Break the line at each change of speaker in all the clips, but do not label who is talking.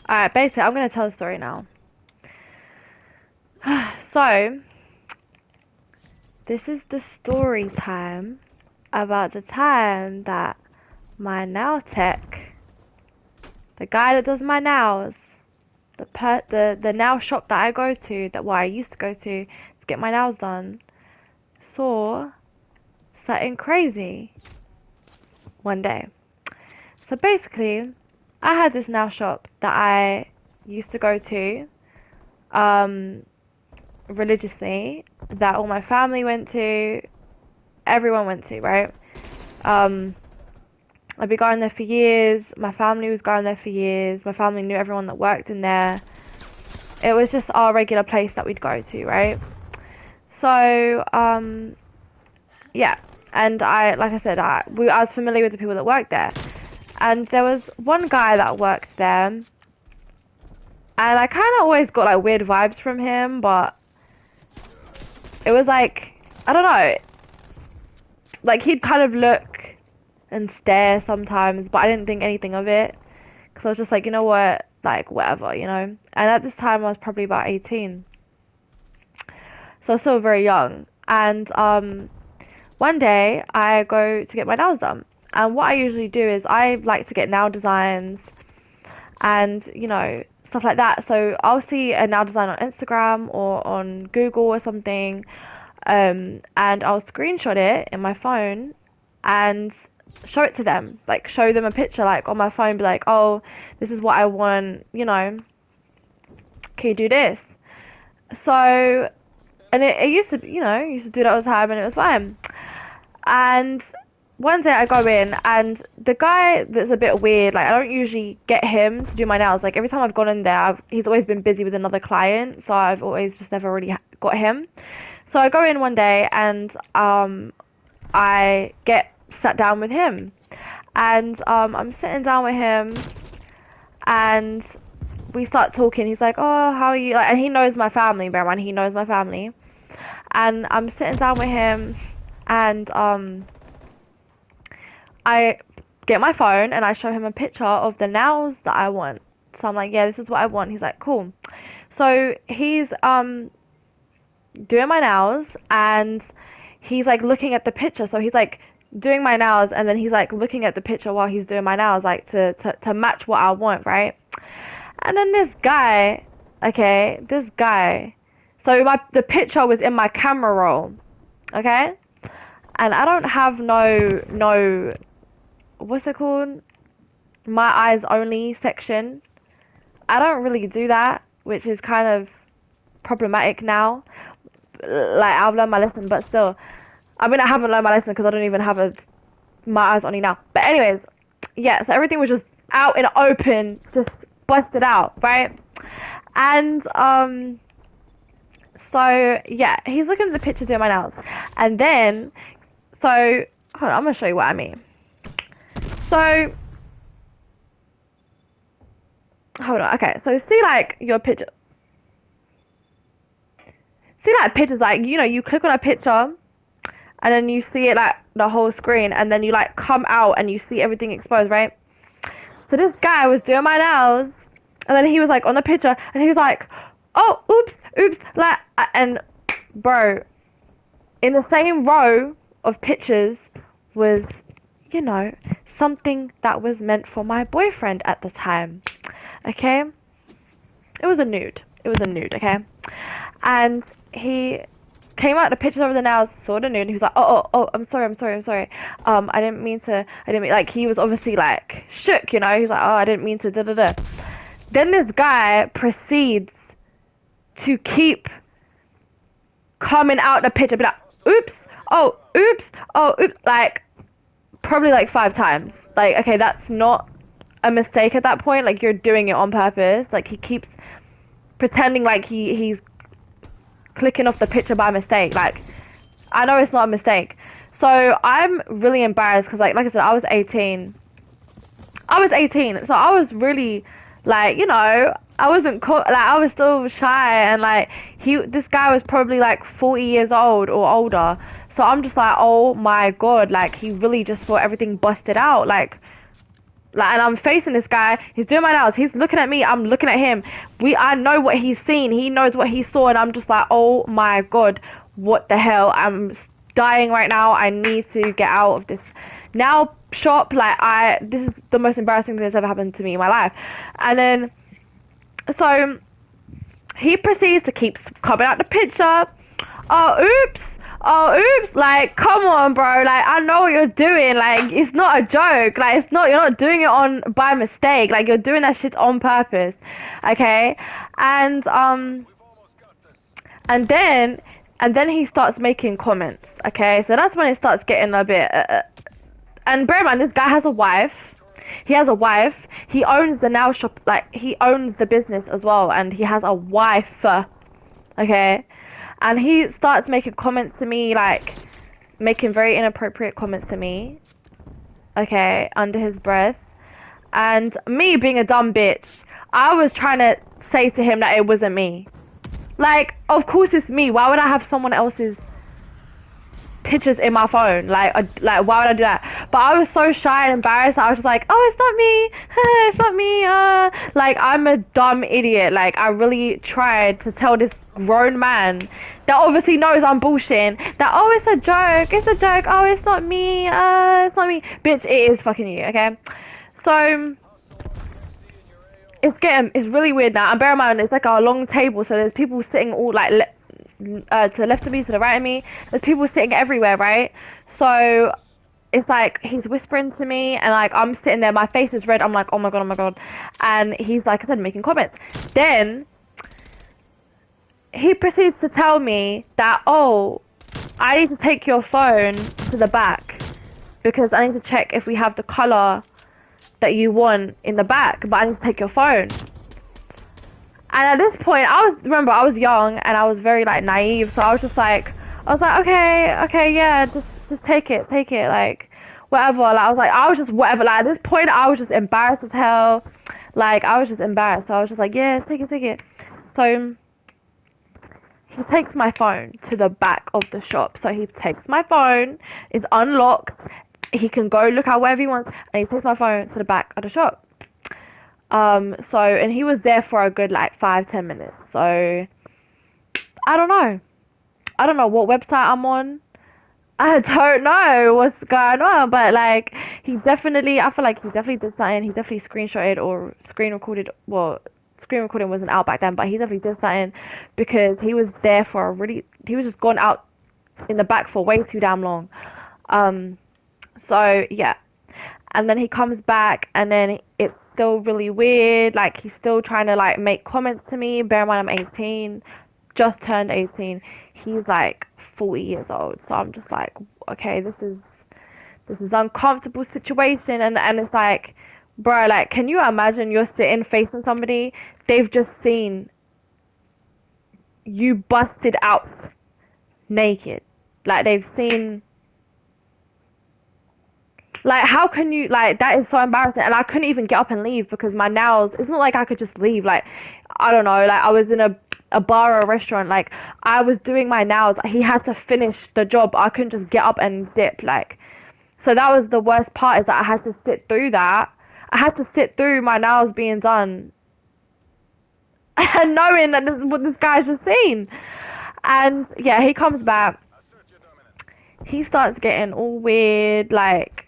Alright, basically, I'm gonna tell a story now. So, this is the story time about the time that my nail tech, the guy that does my nails, the nail shop that I go to, that I used to go to get my nails done, saw something crazy one day. So basically, I had this nail shop that I used to go to religiously, that all my family went to, everyone went to, right? Um, I'd been going there for years, my family was going there for years, my family knew everyone that worked in there. It was just our regular place that we'd go to, right? So, yeah, and like I said, I was familiar with the people that worked there. And there was one guy that worked there, and I kind of always got like weird vibes from him, but it was like, I don't know, like he'd kind of look and stare sometimes, but I didn't think anything of it, because I was just like, you know what, like whatever, you know. And at this time I was probably about 18, so I was still very young. And one day I go to get my nails done, and what I usually do is I like to get nail designs and, you know, stuff like that. So I'll see a nail design on Instagram or on Google or something, and I'll screenshot it in my phone and show it to them. Like, show them a picture, like, on my phone, be like, oh, this is what I want, you know, can you do this? So, and it used to, you know, I used to do that all the time, and it was fine. And one day I go in, and the guy that's a bit weird, like I don't usually get him to do my nails. Like every time I've gone in there, he's always been busy with another client, so I've always just never really got him. So I go in one day, and I get sat down with him, and I'm sitting down with him, and we start talking. He's like, "Oh, how are you?" Like, and he knows my family. Bear in mind, he knows my family. And I'm sitting down with him, and I get my phone and I show him a picture of the nails that I want. So I'm like, yeah, this is what I want. He's like, cool. So he's doing my nails, and he's like looking at the picture. So he's like doing my nails, and then he's like looking at the picture while he's doing my nails, like to match what I want, right? And then this guy, okay, this guy. So the picture was in my camera roll, okay? And I don't have no what's it called? My eyes only section. I don't really do that, which is kind of problematic now. Like, I've learned my lesson, but still, I mean, I haven't learned my lesson because I don't even have my eyes only now. But anyways, yeah, so everything was just out in open, just busted out, right? And so yeah, he's looking at the picture doing my nails, and then so hold on, I'm gonna show you what I mean. So hold on, okay, so see like your picture, see like pictures, like, you know, you click on a picture and then you see it like the whole screen, and then you like come out and you see everything exposed, right? So this guy was doing my nails, and then he was like on the picture, and he was like, oh, oops, like, and bro, in the same row of pictures was, you know, something that was meant for my boyfriend at the time, okay? It was a nude. It was a nude, okay? And he came out the pictures over the nails, saw the nude, and he was like, oh, I'm sorry. I didn't mean, like, he was obviously, like, shook, you know? He's like, oh, I didn't mean to, da-da-da. Then this guy proceeds to keep coming out the picture, be like, oops, oh, like, probably like 5 times. Like, okay, that's not a mistake at that point. Like, you're doing it on purpose. Like, he keeps pretending like he's clicking off the picture by mistake. Like, I know it's not a mistake. So I'm really embarrassed because, like I said, I was 18. So I was really, like, you know, I wasn't like, I was still shy, and like this guy was probably like 40 years old or older. So I'm just like, oh my god, like, he really just saw everything busted out. Like Like, and I'm facing this guy. He's doing my nails. He's looking at me. I'm looking at him. I know what he's seen. He knows what he saw, and I'm just like, oh my god, what the hell? I'm dying right now. I need to get out of this now shop. Like, this is the most embarrassing thing that's ever happened to me in my life. And then, so he proceeds to keep coming out the picture. Oh, oops. Oh, oops. Like, come on, bro. Like, I know what you're doing. Like, it's not a joke. Like, you're not doing it by mistake. Like, you're doing that shit on purpose. Okay? And then he starts making comments. Okay? So that's when it starts getting a bit, and bear in mind, this guy has a wife. He has a wife. He owns the nail shop. Like, he owns the business as well. And he has a wife. Okay? And he starts making comments to me, like, making very inappropriate comments to me. Okay, under his breath. And me being a dumb bitch, I was trying to say to him that it wasn't me. Like, of course it's me. Why would I have someone else's pictures in my phone? Like why would I do that? But I was so shy and embarrassed. I was just like, oh, it's not me. It's not me. Like, I'm a dumb idiot. Like, I really tried to tell this grown man that obviously knows I'm bullshitting that, oh, it's a joke. It's a joke. Oh, it's not me. It's not me. Bitch, it is fucking you, okay? So it's really weird now. And bear in mind, it's like a long table, so there's people sitting all like to the left of me, to the right of me. There's people sitting everywhere, right? So it's like he's whispering to me, and like I'm sitting there, my face is red. I'm like, oh my god, oh my god. And he's, like I said, making comments. Then he proceeds to tell me that, oh, I need to take your phone to the back because I need to check if we have the color that you want in the back, but I need to take your phone. And at this point, I was young and I was very like naive, so I was like, okay, yeah, just take it, like whatever. Like, I was just whatever. Like, at this point, I was just embarrassed as hell. Like, I was just embarrassed. So I was just like, yeah, take it. So he takes my phone to the back of the shop. So he takes my phone, it's unlocked. He can go look at wherever he wants, and he takes my phone to the back of the shop. And he was there for a good like 5-10 minutes. So I don't know what website I'm on. I don't know what's going on, but like I feel like he definitely did something. He definitely screenshotted or screen recorded. Well, screen recording wasn't out back then, but he definitely did something because he was there for he was just gone out in the back for way too damn long. So yeah, and then he comes back, and then it's still really weird. Like, he's still trying to like make comments to me. Bear in mind, I'm 18, just turned 18. He's like 40 years old, so I'm just like, okay, this is uncomfortable situation. And it's like, bro, like, can you imagine you're sitting facing somebody, they've just seen you busted out naked, like they've seen. Like, how can you, like, that is so embarrassing. And I couldn't even get up and leave because my nails, it's not like I could just leave. Like, I don't know, like, I was in a bar or a restaurant, like, I was doing my nails. He had to finish the job. I couldn't just get up and dip, like. So that was the worst part, is that I had to sit through that. I had to sit through my nails being done. And knowing that this is what this guy's just seen. And, yeah, he comes back. He starts getting all weird, like,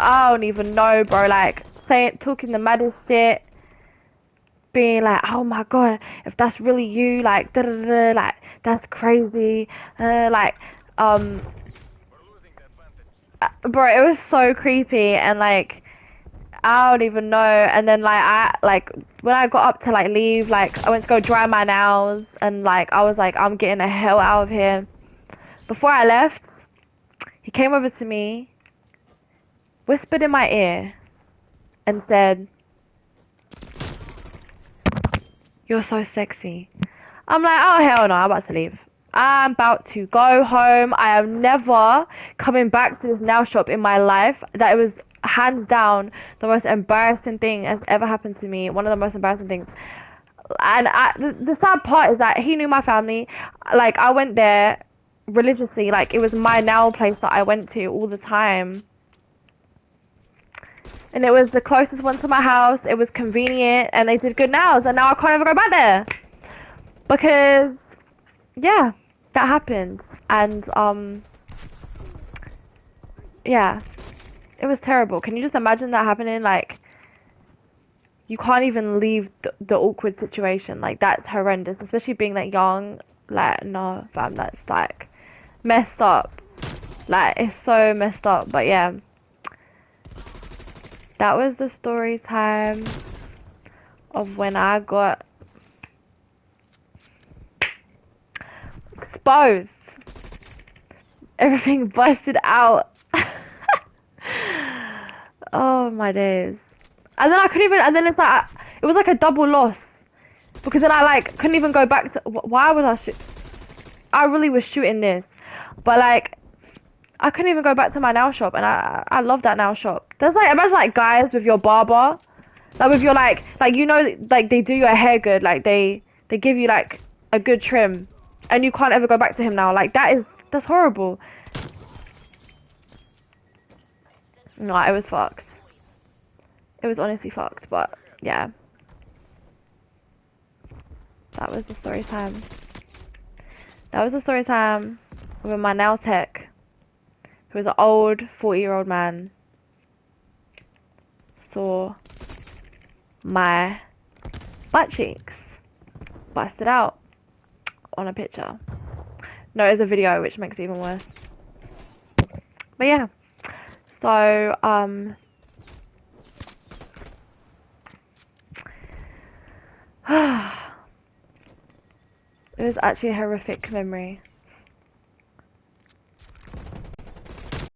I don't even know, bro. Like, talking the maddest shit, being like, oh my god, if that's really you, like, da da da, like, that's crazy. Bro, it was so creepy, and like, I don't even know. And then like, when I got up to like leave, like, I went to go dry my nails, and like, I was like, I'm getting the hell out of here. Before I left, he came over to me, whispered in my ear, and said, "You're so sexy." I'm like, oh hell no, I'm about to leave. I'm about to go home. I am never coming back to this nail shop in my life. That was hands down the most embarrassing thing that's ever happened to me. One of the most embarrassing things. And the sad part is that he knew my family. Like, I went there religiously. Like, it was my nail place that I went to all the time. And it was the closest one to my house. It was convenient, and they did good nails. And now I can't ever go back there because, yeah, that happened. And yeah, it was terrible. Can you just imagine that happening? Like, you can't even leave the awkward situation. Like, that's horrendous, especially being that young. Like, no, fam, that's like messed up. Like, it's so messed up. But yeah, that was the story time of when I got exposed. Everything busted out. Oh my days. And then I couldn't even, and then it's like, it was like a double loss. Because then I like, couldn't even go back to, why was I really was shooting this. But like, I couldn't even go back to my nail shop, and I love that nail shop. There's like, imagine like guys with your barber, like with your like you know, like they do your hair good, like they give you like a good trim, and you can't ever go back to him now. Like that's horrible. No, it was fucked. It was honestly fucked, but yeah, that was the story time. That was the story time with my nail tech, who was an old 40-year-old man, saw my butt cheeks busted out on a picture. No, it's a video, which makes it even worse. But yeah, so it was actually a horrific memory.